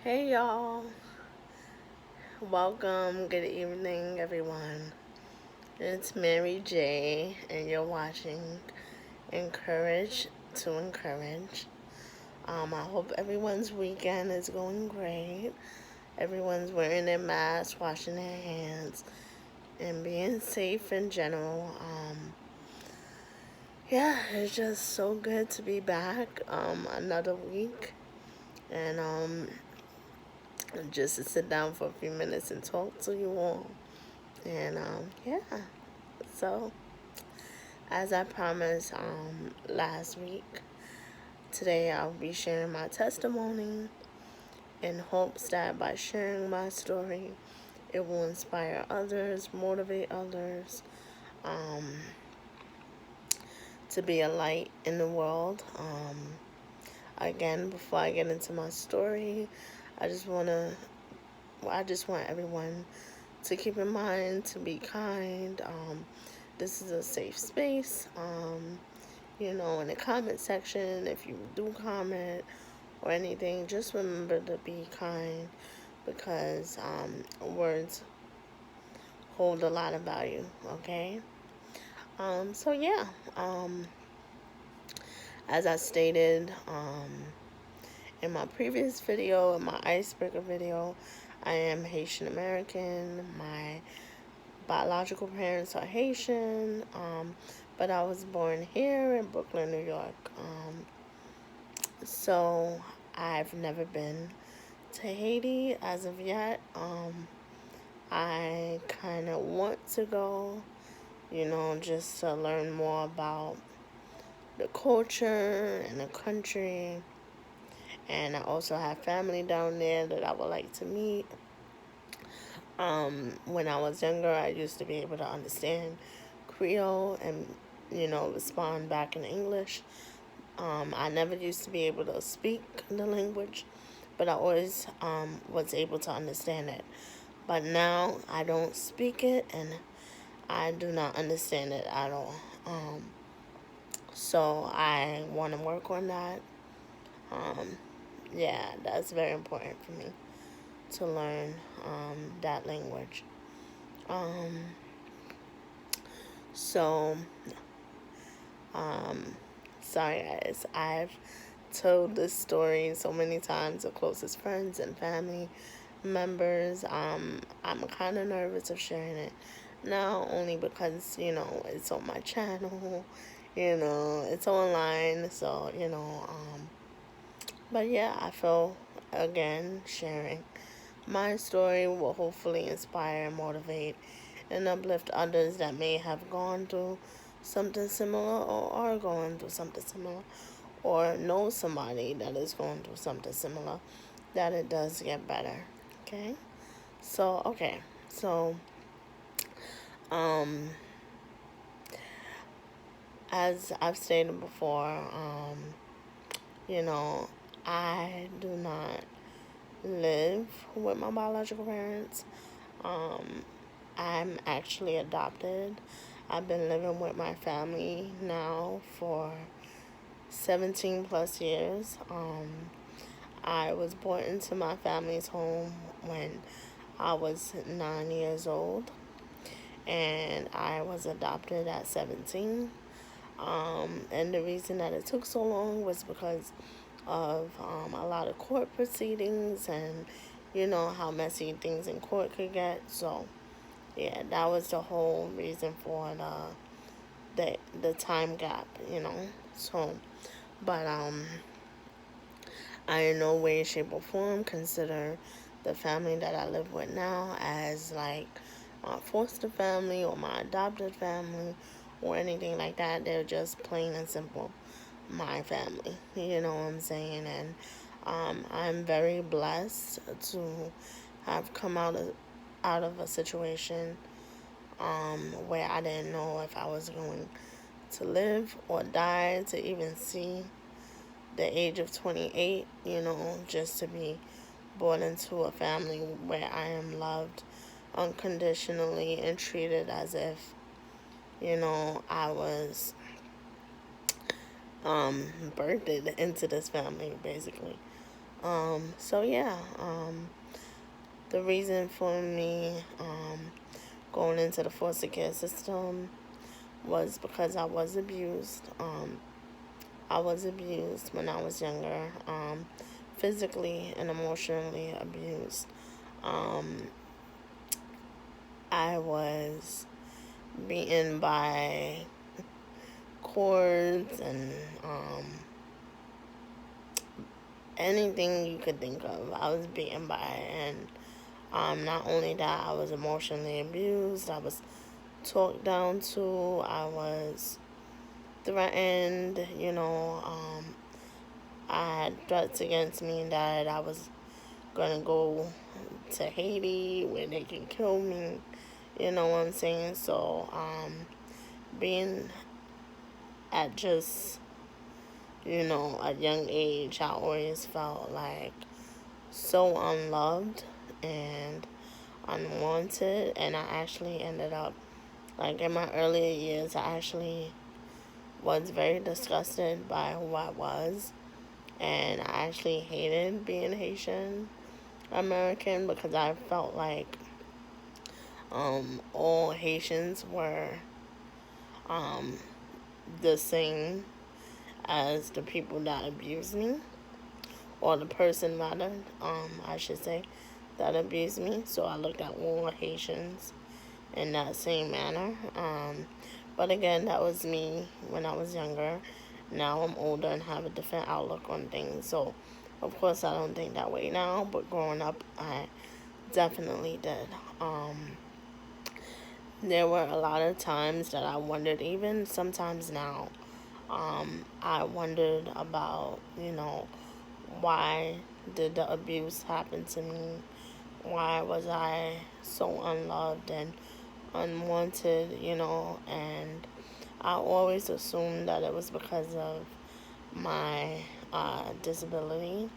Hey y'all, welcome, good evening everyone. It's Mary J, and you're watching Encourage to Encourage. I hope everyone's weekend is going great. Everyone's wearing their masks, washing their hands, and being safe in general. Yeah, it's just so good to be back. Another week, and just to sit down for a few minutes and talk to you all. And yeah, so as I promised last week, today I'll be sharing my testimony in hopes that by sharing my story, it will inspire others, motivate others to be a light in the world. Again, before I get into my story, I just wanna, I just want everyone to keep in mind to be kind. This is a safe space. In the comment section, if you do comment or anything, just remember to be kind because words hold a lot of value, okay? So, yeah, um, as I stated in my previous video, in my icebreaker video, I am Haitian American. My biological parents are Haitian, but I was born here in Brooklyn, New York. So I've never been to Haiti as of yet. I kind of want to go, just to learn more about the culture and the country. And I also have family down there that I would like to meet. When I was younger, I used to be able to understand Creole and, respond back in English. I never used to be able to speak the language, but I always was able to understand it. But now I don't speak it and I do not understand it at all. So I want to work on that. Um, yeah, that's very important for me to learn that language. Um, so, um, sorry guys, I've told this story so many times to closest friends and family members. I'm kind of nervous of sharing it now, only because it's on my channel, it's online, so But yeah, I feel again sharing my story will hopefully inspire, motivate, and uplift others that may have gone through something similar or are going through something similar or know somebody that is going through something similar, that it does get better. Okay? So, um, as I've stated before, you know, I do not live with my biological parents. Um, I'm actually adopted. I've been living with my family now for 17 plus years. I was born into my family's home when I was 9 years old, and I was adopted at 17. And the reason that it took so long was because of a lot of court proceedings and how messy things in court could get. So yeah, that was the whole reason for the time gap. So, but I in no way, shape, or form consider the family that I live with now as like my foster family or my adopted family or anything like that. They're just plain and simple my family. You know what I'm saying? And I'm very blessed to have come out of a situation where I didn't know if I was going to live or die to even see the age of 28, just to be born into a family where I am loved unconditionally and treated as if, I was birthed into this family, basically. So yeah, the reason for me going into the foster care system was because I was abused. I was abused when I was younger, physically and emotionally abused. Um, I was beaten by cords and anything you could think of. I was beaten by, and not only that, I was emotionally abused. I was talked down to. I was threatened. I had threats against me that I was gonna go to Haiti where they can kill me. You know what I'm saying? So, being at just, a young age, I always felt like so unloved and unwanted. And I actually ended up, like in my earlier years, I actually was very disgusted by who I was. And I actually hated being Haitian American because I felt like all Haitians were um, the same as the people that abused me, or the person rather, I should say, that abused me. So I looked at all Haitians in that same manner. But again, that was me when I was younger. Now I'm older and have a different outlook on things. So, of course, I don't think that way now. But growing up, I definitely did. There were a lot of times that I wondered, even sometimes now, I wondered about, why did the abuse happen to me? Why was I so unloved and unwanted, And I always assumed that it was because of my disability.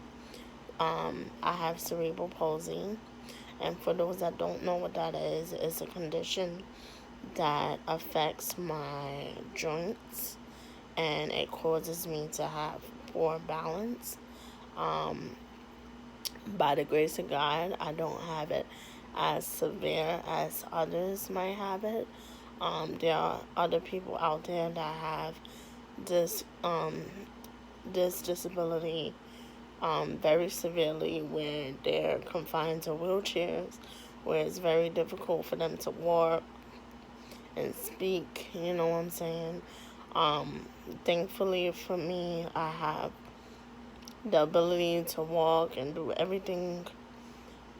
I have cerebral palsy, and for those that don't know what that is, it's a condition that affects my joints and it causes me to have poor balance. Um, by the grace of God, I don't have it as severe as others might have it. There are other people out there that have this this disability very severely, where they're confined to wheelchairs, where it's very difficult for them to walk and speak. You know what I'm saying? Um, Thankfully for me, I have the ability to walk and do everything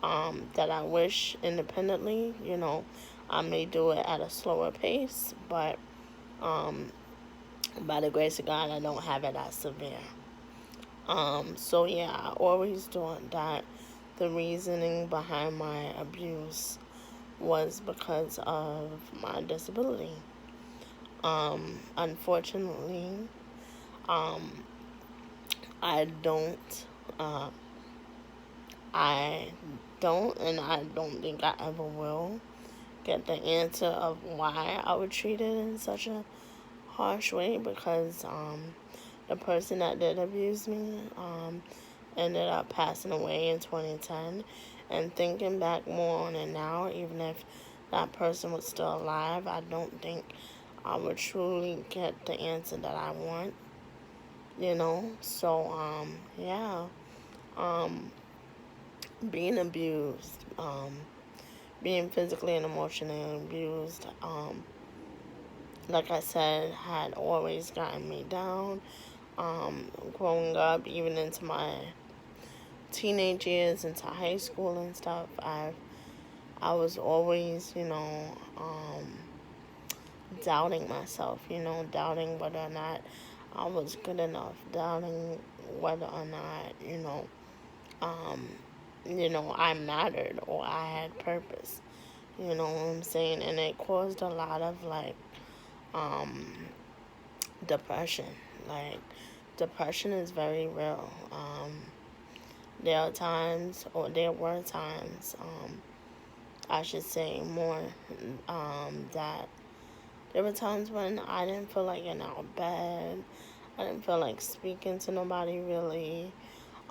that I wish independently. I may do it at a slower pace, but um, by the grace of God, I don't have it as severe. So yeah, I always thought that the reasoning behind my abuse was because of my disability. Unfortunately, um, I don't, uh, I don't, and I don't think I ever will get the answer of why I was treated in such a harsh way, because the person that did abuse me ended up passing away in 2010. And thinking back more on it now, even if that person was still alive, I don't think I would truly get the answer that I want. So, yeah. Um, Being abused, being physically and emotionally abused, like I said, had always gotten me down. Growing up, even into my teenage years, into high school and stuff, I was always, doubting myself, doubting whether or not I was good enough, doubting whether or not, um, I mattered or I had purpose. You know what I'm saying? And it caused a lot of um, depression. Like, depression is very real. There were times, I should say more, that there were times when I didn't feel like getting out of bed. I didn't feel like speaking to nobody really.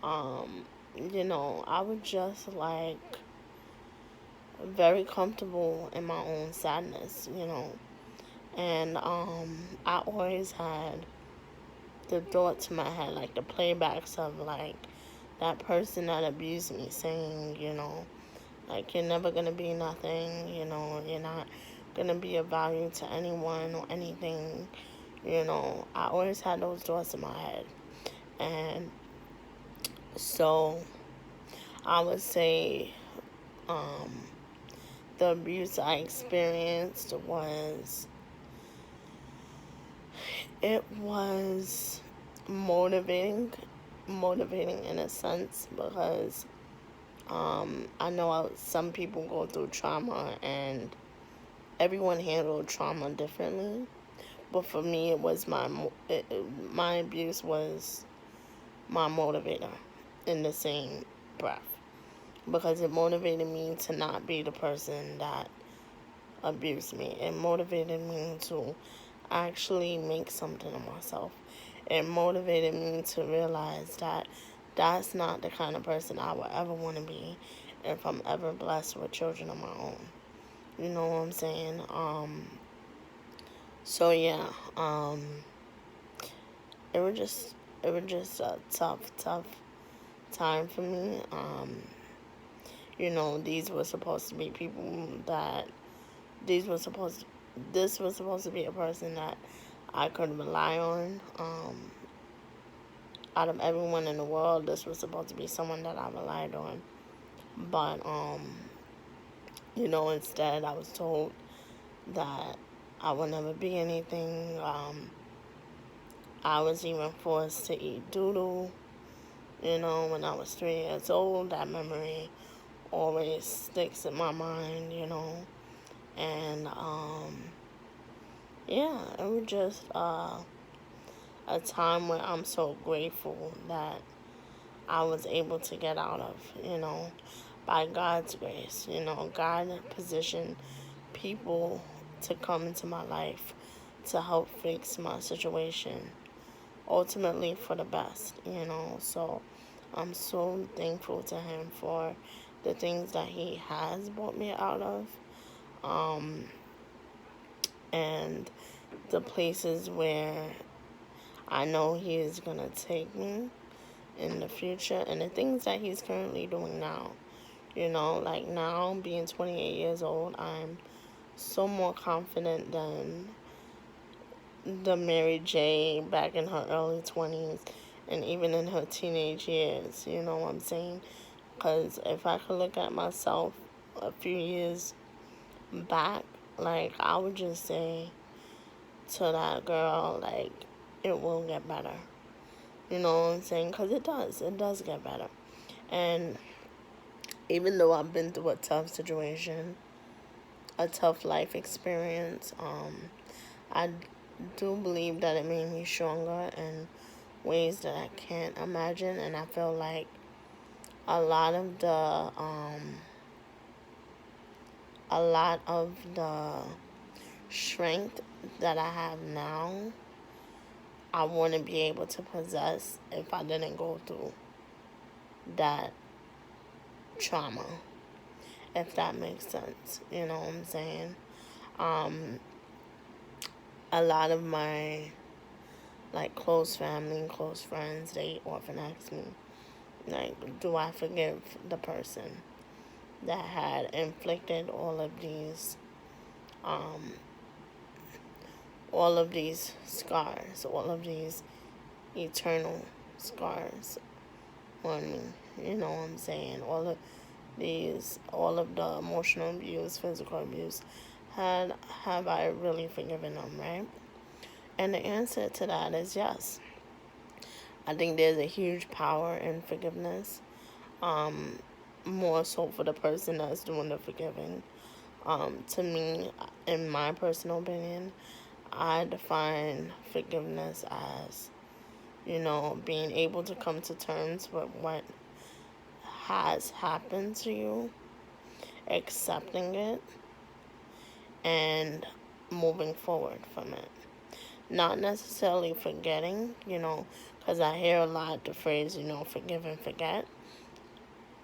Um, I was just like very comfortable in my own sadness. And I always had the thoughts in my head, like the playbacks of like that person that abused me saying, like you're never gonna be nothing, you're not gonna be of value to anyone or anything. I always had those thoughts in my head. And so I would say um, the abuse I experienced was motivating, motivating in a sense because I know some people go through trauma and everyone handled trauma differently. But for me, it was my abuse was my motivator in the same breath because it motivated me to not be the person that abused me. It motivated me to actually make something of myself. It motivated me to realize that that's not the kind of person I would ever want to be if I'm ever blessed with children of my own. You know what I'm saying? So yeah, it was just a tough time for me. These were supposed to be people that these were supposed this was supposed to be a person that I could rely on. Out of everyone in the world, this was supposed to be someone that I relied on. But instead I was told that I would never be anything. I was even forced to eat doodle, when I was 3 years old. That memory always sticks in my mind. And yeah, it was just a time where I'm so grateful that I was able to get out of, by God's grace. God positioned people to come into my life to help fix my situation, ultimately for the best. So I'm so thankful to Him for the things that He has brought me out of, and the places where I know He is going to take me in the future, and the things that He's currently doing now. Like now, being 28 years old, I'm so more confident than the Mary J. back in her early 20s and even in her teenage years. You know what I'm saying? Because if I could look at myself a few years back, like, I would just say to that girl, like, it will get better. You know what I'm saying? Because it does get better. And even though I've been through a tough situation, a tough life experience, I do believe that it made me stronger in ways that I can't imagine. And I feel like a lot of the strength that I have now, I wouldn't be able to possess if I didn't go through that trauma, if that makes sense. You know what I'm saying? A lot of my, like, close family and close friends, they often ask me, like, do I forgive the person that had inflicted all of these scars, all of these eternal scars on me. You know what I'm saying? All of the emotional abuse, physical abuse, have I really forgiven them, right? And the answer to that is yes. I think there's a huge power in forgiveness, more so for the person that's doing the forgiving. To me, in my personal opinion, I define forgiveness as, being able to come to terms with what has happened to you, accepting it, and moving forward from it. Not necessarily forgetting, because I hear a lot the phrase, forgive and forget.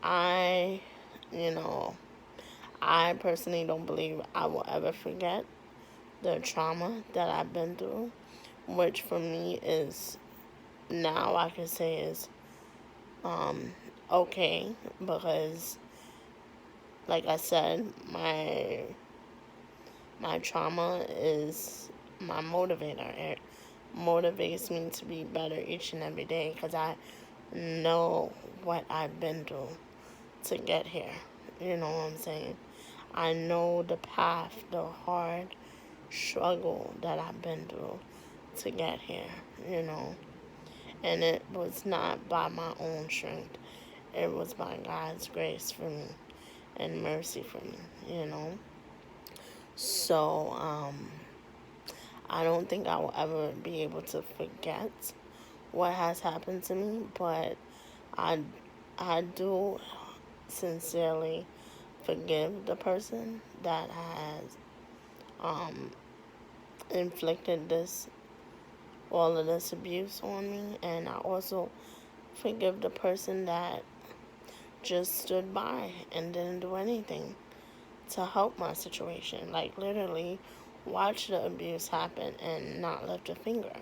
I, you know, I personally don't believe I will ever forget the trauma that I've been through, which for me is now I can say is um, okay, because like I said, my trauma is my motivator. It motivates me to be better each and every day because I know what I've been through to get here. You know what I'm saying? I know the path, the hard struggle that I've been through to get here, you know. And it was not by my own strength. It was by God's grace for me and mercy for me, you know. So, I don't think I will ever be able to forget what has happened to me, but I, I do sincerely forgive the person that has um, inflicted all of this abuse on me, and I also forgive the person that just stood by and didn't do anything to help my situation. Like, literally, watch the abuse happen and not lift a finger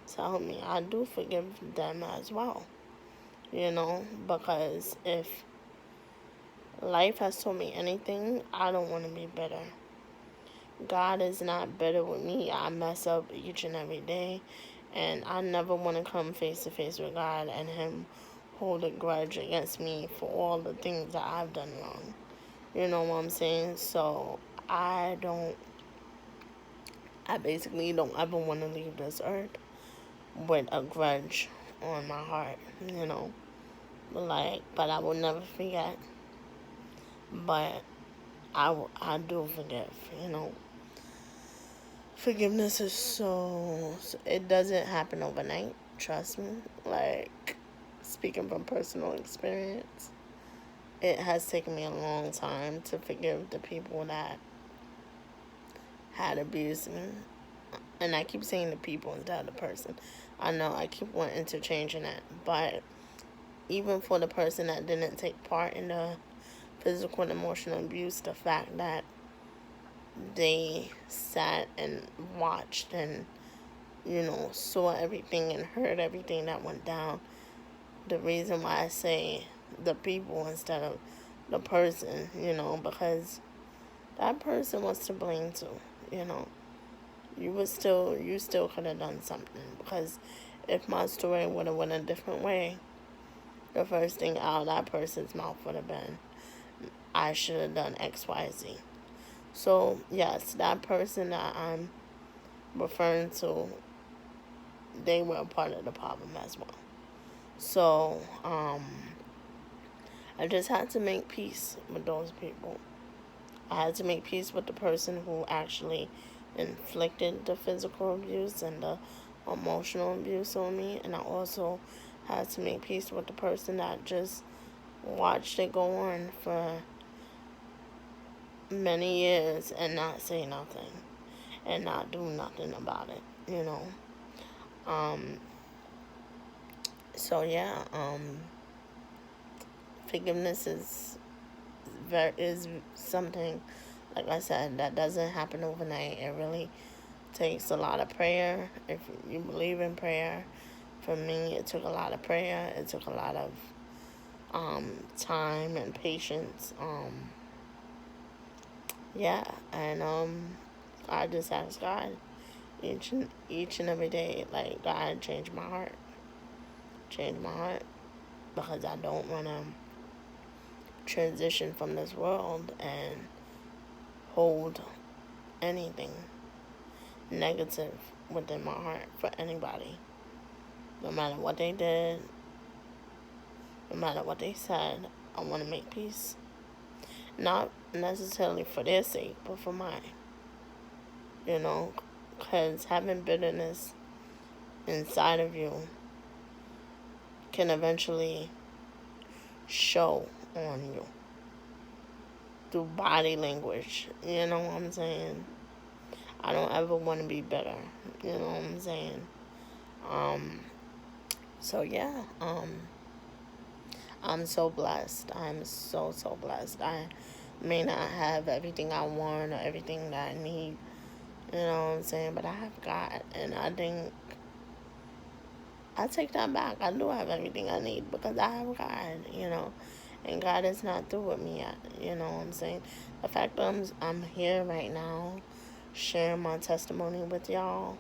to help me. I do forgive them as well, you know, because if life has taught me anything, I don't want to be bitter. God is not bitter with me. I mess up each and every day, and I never want to come face to face with God and Him hold a grudge against me for all the things that I've done wrong. You know what I'm saying? So I basically don't ever want to leave this earth with a grudge on my heart, you know. But I will never forget. But I do forgive, you know. Forgiveness is it doesn't happen overnight, trust me. Like, speaking from personal experience, it has taken me a long time to forgive the people that had abused me. And I keep saying the people instead of the person. I know I keep on interchanging it, but even for the person that didn't take part in the physical and emotional abuse, the fact that they sat and watched and, you know, saw everything and heard everything that went down. The reason why I say the people instead of the person, you know, because that person was to blame too, you know. You still could have done something, because if my story would have went a different way, the first thing out of that person's mouth would have been, I should have done X, Y, Z. So yes, that person that I'm referring to, they were a part of the problem as well. So I just had to make peace with those people. I had to make peace with the person who actually inflicted the physical abuse and the emotional abuse on me, and I also had to make peace with the person that just watched it go on for many years and not say nothing and not do nothing about it, you know. Um, so yeah, forgiveness is something, like I said, that doesn't happen overnight. It really takes a lot of prayer. If you believe in prayer, for me, it took a lot of prayer. It took a lot of time and patience. Yeah, and I just ask God each and every day, like, God, change my heart, because I don't want to transition from this world and hold anything negative within my heart for anybody. No matter what they did, no matter what they said, I want to make peace. Not necessarily for their sake, but for mine. You know, because having bitterness inside of you can eventually show on you through body language. You know what I'm saying? I don't ever want to be bitter. You know what I'm saying? So yeah, I'm so blessed. I'm so, so blessed. I may not have everything I want or everything that I need, you know what I'm saying? But I have God, and I think I take that back. I do have everything I need because I have God, you know. And God is not through with me yet, you know what I'm saying? The fact that I'm here right now sharing my testimony with y'all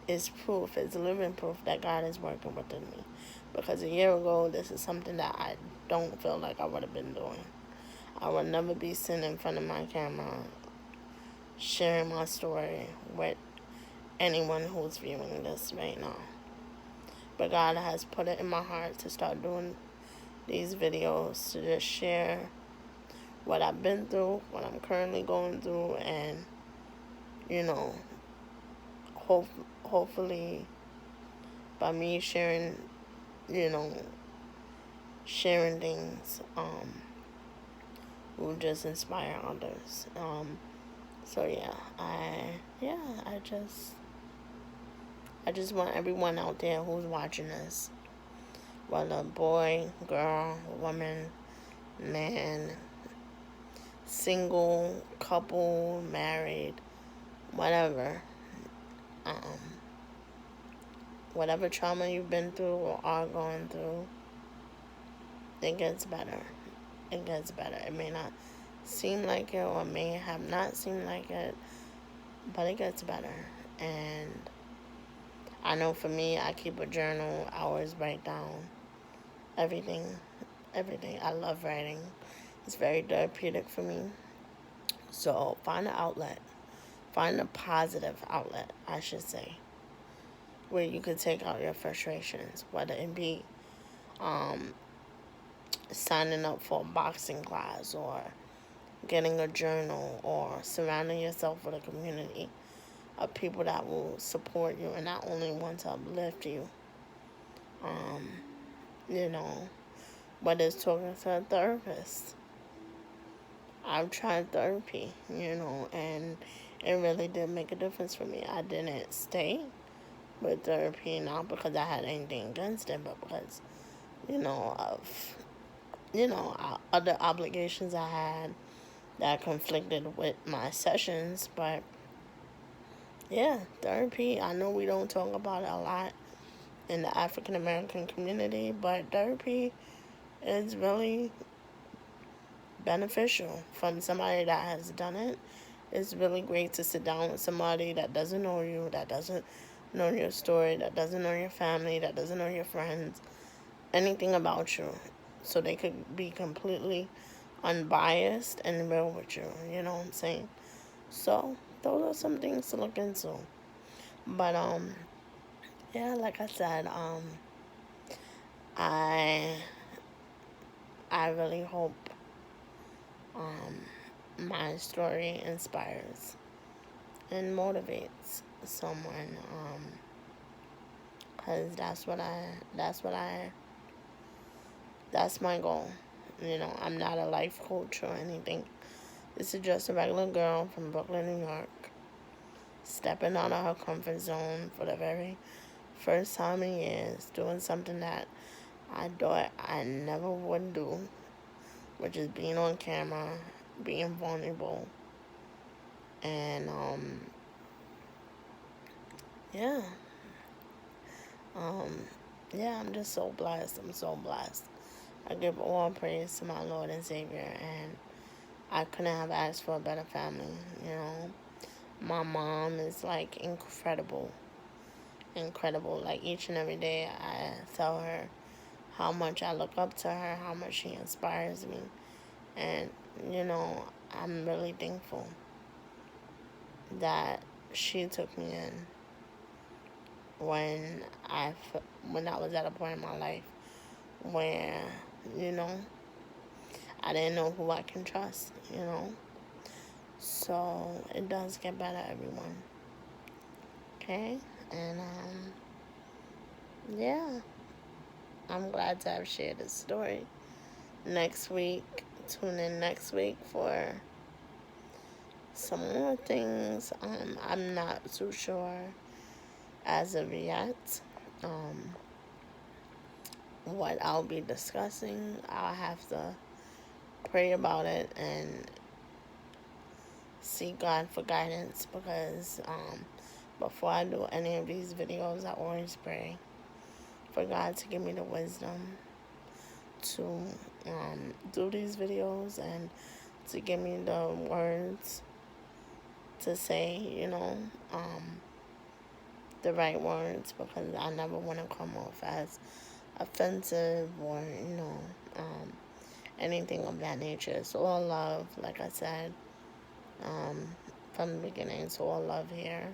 is proof, is living proof that God is working within me. Because a year ago, this is something that I don't feel like I would have been doing. I would never be sitting in front of my camera sharing my story with anyone who's viewing this right now. But God has put it in my heart to start doing these videos, to just share what I've been through, what I'm currently going through, and, you know, hopefully by me sharing, you know, sharing things, will just inspire others. So yeah, I just want everyone out there who's watching this, whether boy, girl, woman, man, single, couple, married, whatever, um, whatever trauma you've been through or are going through, it gets better. It gets better. It may not seem like it or may have not seemed like it, but it gets better. And I know for me, I keep a journal. I always write down everything, everything. I love writing. It's very therapeutic for me. So find an outlet. Find a positive outlet, I should say, where you could take out your frustrations, whether it be um, signing up for a boxing class or getting a journal or surrounding yourself with a community of people that will support you and not only want to uplift you. Um, you know, whether it's talking to a therapist. I've tried therapy, you know, and it really did make a difference for me. I didn't stay with therapy not because I had anything against it, but because, you know, of, you know, other obligations I had that conflicted with my sessions. But yeah, therapy, I know we don't talk about it a lot in the African American community, but therapy is really beneficial from somebody that has done it. It's really great to sit down with somebody that doesn't know you, that doesn't know your story, that doesn't know your family, that doesn't know your friends, anything about you. So they could be completely unbiased and real with you. You know what I'm saying? So those are some things to look into. But yeah, like I said, I I really hope my story inspires and motivates someone. Cause that's my goal. You know, I'm not a life coach or anything. This is just a regular girl from Brooklyn, New York, stepping out of her comfort zone for the very first time in years, doing something that I thought I never would do, which is being on camera, being vulnerable, and yeah, um, yeah, I'm just so blessed. I'm so blessed. I give all praise to my Lord and Savior, and I couldn't have asked for a better family, you know. My mom is like incredible, incredible. Like each and every day, I tell her how much I look up to her, how much she inspires me, and you know, I'm really thankful that she took me in when when I was at a point in my life where, you know, I didn't know who I can trust, you know. So it does get better, everyone. Okay? And yeah, I'm glad to have shared this story. Next week, tune in next week for some more things. I'm not too sure as of yet. Um, what I'll be discussing. I'll have to pray about it and seek God for guidance, because before I do any of these videos, I always pray for God to give me the wisdom to do these videos, and to give me the words to say, the right words, because I never want to come off as offensive or, anything of that nature. It's all love, like I said, from the beginning. It's all love here.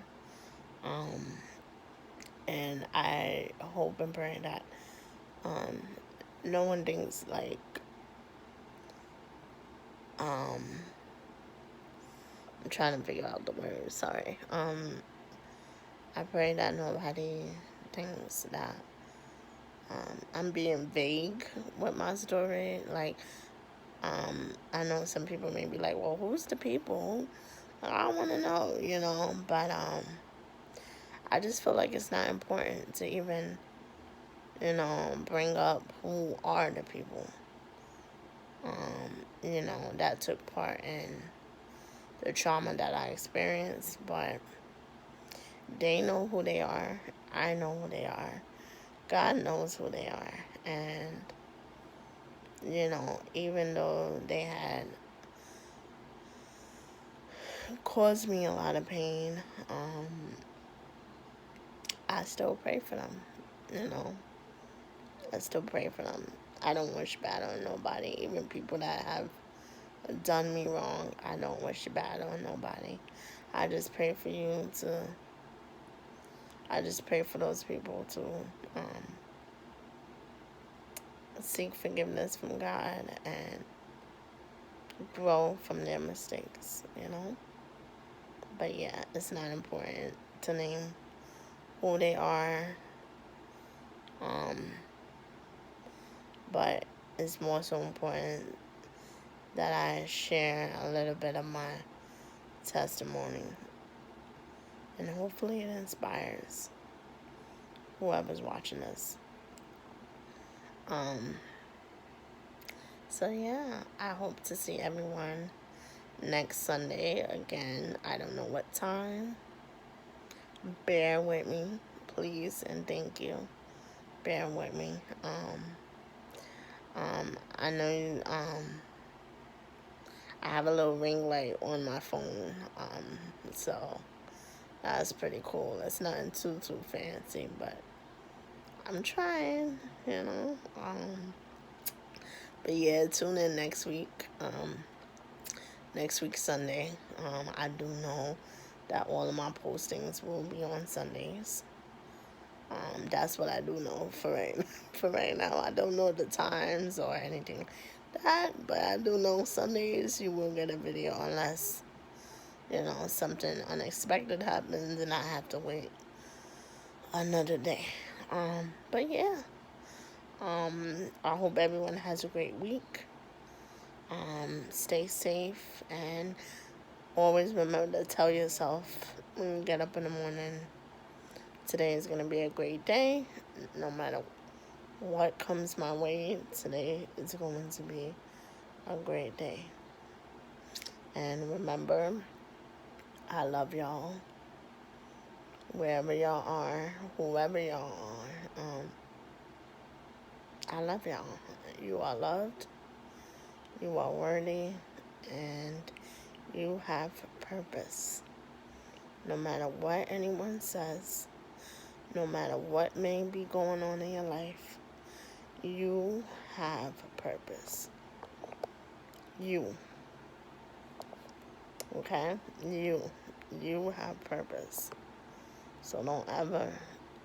And I hope and pray that no one thinks like I'm trying to figure out the words, sorry. I pray that nobody thinks that I'm being vague with my story. Like, I know some people may be like, well, who's the people? I want to know, but I just feel like it's not important to even, bring up who are the people, that took part in the trauma that I experienced. But they know who they are. I know who they are. God knows who they are. And, even though they had caused me a lot of pain, I still pray for them, I still pray for them. I don't wish bad on nobody, even people that have done me wrong. I don't wish bad on nobody. I just pray for those people to seek forgiveness from God and grow from their mistakes. But yeah, it's not important to name who they are. But it's more so important that I share a little bit of my testimony, and hopefully it inspires whoever's watching this. So yeah, I hope to see everyone next Sunday again. I don't know what time. Bear with me, please, and thank you. Bear with me. I know I have a little ring light on my phone, so that's pretty cool. It's nothing too fancy, but I'm trying. But yeah, tune in next week. Next week Sunday. I do know that all of my postings will be on Sundays. That's what I do know for right now. I don't know the times or anything like that, but I do know Sundays you will get a video, unless something unexpected happens and I have to wait another day. But yeah, I hope everyone has a great week. Stay safe, and always remember to tell yourself when you get up in the morning, today is going to be a great day. No matter what comes my way, today is going to be a great day. And remember, I love y'all. Wherever y'all are, whoever y'all are, I love y'all. You are loved. You are worthy. And you have purpose. No matter what anyone says, no matter what may be going on in your life, you have purpose. You. Okay? You have purpose. So don't ever,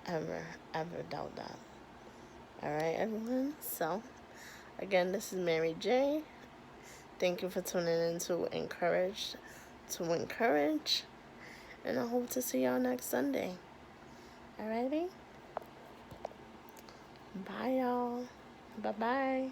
ever, ever doubt that. Alright, everyone? So, again, this is Mary J. Thank you for tuning in to Encourage to Encourage. And I hope to see y'all next Sunday. Alrighty? Bye, y'all. Bye-bye.